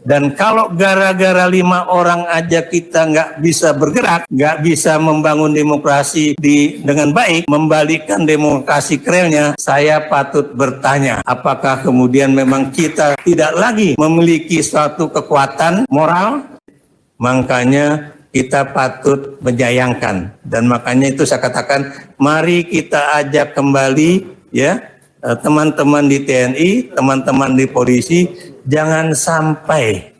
Dan kalau gara-gara 5 orang aja kita nggak bisa bergerak, nggak bisa membangun demokrasi dengan baik, membalikkan demokrasi ke relnya, saya patut bertanya, apakah kemudian memang kita tidak lagi memiliki suatu kekuatan moral? Makanya kita patut menyayangkan, dan makanya itu saya katakan, mari kita ajak kembali ya teman-teman di TNI, teman-teman di polisi, jangan sampai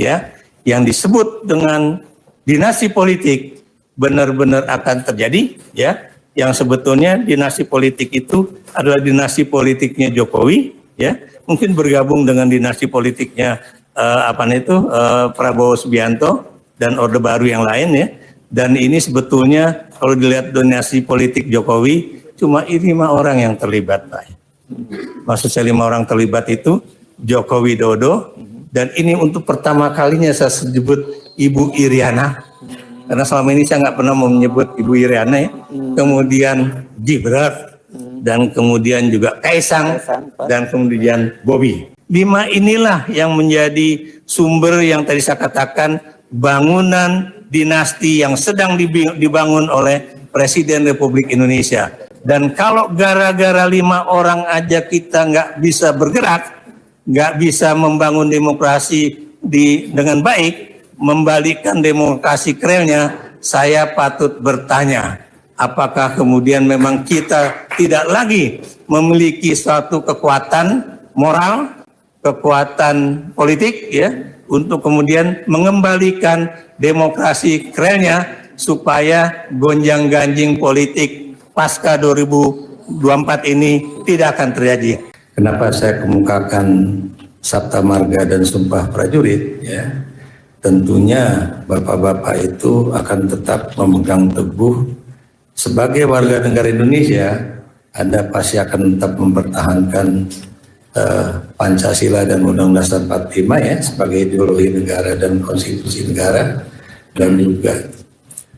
ya yang disebut dengan dinasti politik benar-benar akan terjadi ya, yang sebetulnya dinasti politik itu adalah dinasti politiknya Jokowi ya, mungkin bergabung dengan dinasti politiknya Prabowo Subianto dan Orde Baru yang lain ya. Dan ini sebetulnya kalau dilihat dinasti politik Jokowi cuma 5 orang yang terlibat, Pak. Maksud saya 5 orang terlibat itu Joko Widodo, dan ini untuk pertama kalinya saya sebut Ibu Iriana, karena selama ini saya nggak pernah mau menyebut Ibu Iriana ya. Kemudian Gibran, dan kemudian juga Kaisang, dan kemudian Bobi. 5 inilah yang menjadi sumber yang tadi saya katakan, bangunan dinasti yang sedang dibangun oleh Presiden Republik Indonesia. Dan kalau gara-gara 5 orang aja kita nggak bisa bergerak, nggak bisa membangun demokrasi dengan baik, membalikkan demokrasi ke relnya, saya patut bertanya, apakah kemudian memang kita tidak lagi memiliki suatu kekuatan moral, kekuatan politik ya, untuk kemudian mengembalikan demokrasi ke relnya, supaya gonjang-ganjing politik pasca 2024 ini tidak akan terjadi. Kenapa saya kemukakan Sabta Marga dan Sumpah Prajurit ya? Tentunya Bapak-bapak itu akan tetap memegang teguh sebagai warga negara Indonesia. Anda pasti akan tetap mempertahankan Pancasila dan Undang-Undang Dasar 45 ya, sebagai ideologi negara dan konstitusi negara, dan juga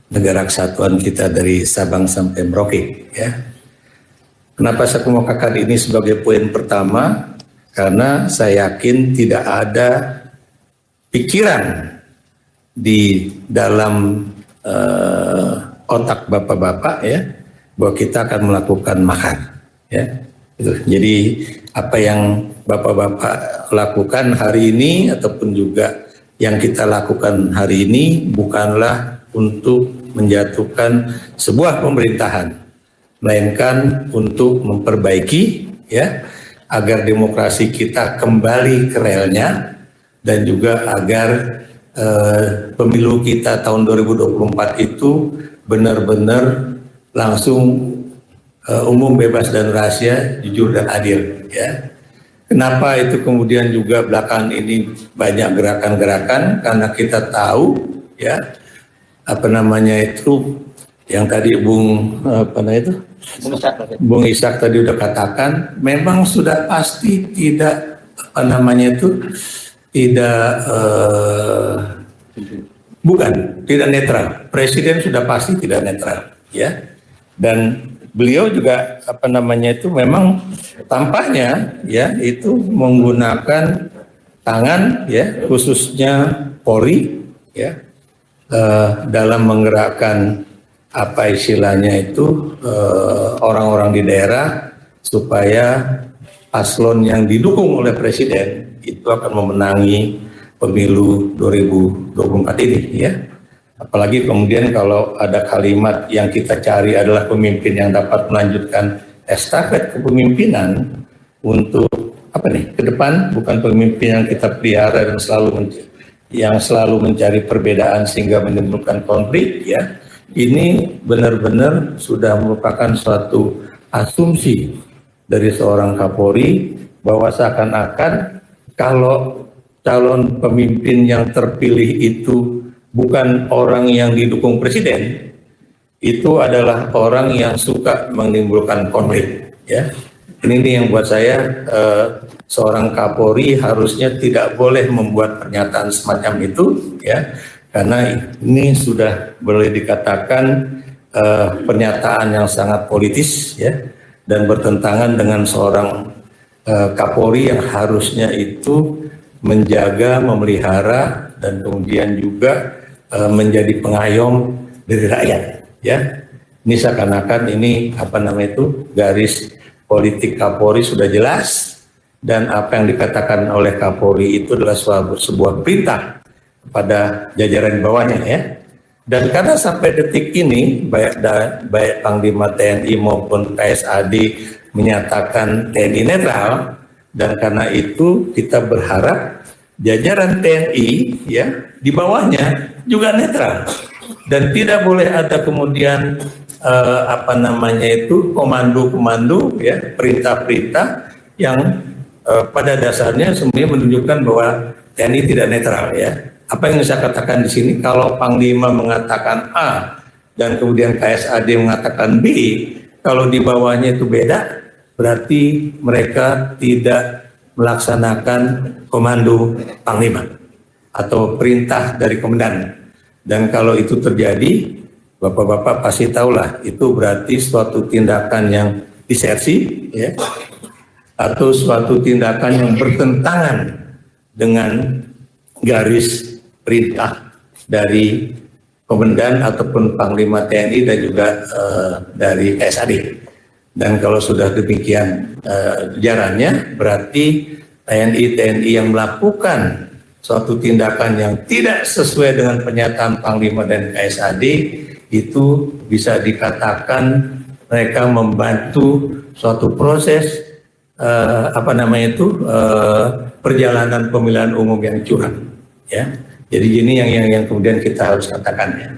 negara kesatuan kita dari Sabang sampai Merauke ya. Kenapa saya kemukakan ini sebagai poin pertama? Karena saya yakin tidak ada pikiran di dalam otak bapak-bapak ya, bahwa kita akan melakukan makar ya. Jadi apa yang bapak-bapak lakukan hari ini ataupun juga yang kita lakukan hari ini bukanlah untuk menjatuhkan sebuah pemerintahan, melainkan untuk memperbaiki ya, agar demokrasi kita kembali ke relnya, dan juga agar pemilu kita tahun 2024 itu benar-benar langsung umum, bebas dan rahasia, jujur dan adil ya. Kenapa itu kemudian juga belakangan ini banyak gerakan-gerakan? Karena kita tahu ya, yang tadi Bung Ishak tadi udah katakan, memang sudah pasti tidak tidak netral. Presiden sudah pasti tidak netral ya. Dan beliau juga memang tampaknya ya itu menggunakan tangan ya, khususnya Polri ya, dalam menggerakkan apa istilahnya itu orang-orang di daerah, supaya paslon yang didukung oleh presiden itu akan memenangi pemilu 2024 ini ya. Apalagi kemudian kalau ada kalimat yang kita cari adalah pemimpin yang dapat melanjutkan estafet kepemimpinan untuk ke depan, bukan pemimpin yang kita pelihara dan selalu mencari perbedaan sehingga menimbulkan konflik ya. Ini benar-benar sudah merupakan suatu asumsi dari seorang Kapolri bahwa seakan-akan kalau calon pemimpin yang terpilih itu bukan orang yang didukung presiden, itu adalah orang yang suka menimbulkan konflik ya. Ini yang buat saya seorang Kapolri harusnya tidak boleh membuat pernyataan semacam itu ya, karena ini sudah boleh dikatakan pernyataan yang sangat politis ya, dan bertentangan dengan seorang Kapolri yang harusnya itu menjaga, memelihara, dan kemudian juga menjadi pengayom dari rakyat, ya. Ini seakan-akan ini garis politik Kapolri sudah jelas, dan apa yang dikatakan oleh Kapolri itu adalah sebuah perintah kepada jajaran di bawahnya, ya. Dan karena sampai detik ini baik Panglima TNI maupun KSAD menyatakan TNI netral, dan karena itu kita berharap jajaran TNI, ya, di bawahnya juga netral, dan tidak boleh ada kemudian komando-komando, ya, perintah-perintah yang pada dasarnya sebenarnya menunjukkan bahwa TNI tidak netral, ya. Apa yang saya katakan di sini, kalau Panglima mengatakan A dan kemudian KSAD mengatakan B, kalau di bawahnya itu beda, berarti mereka tidak melaksanakan komando Panglima atau perintah dari komandan. Dan kalau itu terjadi, Bapak-bapak pasti tahulah, itu berarti suatu tindakan yang disersi, ya, atau suatu tindakan yang bertentangan dengan garis perintah dari komandan ataupun Panglima TNI dan juga dari KSAD. Dan kalau sudah demikian jarannya, berarti TNI yang melakukan suatu tindakan yang tidak sesuai dengan pernyataan Panglima dan KSAD, itu bisa dikatakan mereka membantu suatu proses perjalanan pemilihan umum yang curang, ya. Jadi ini yang kemudian kita harus katakan, ya.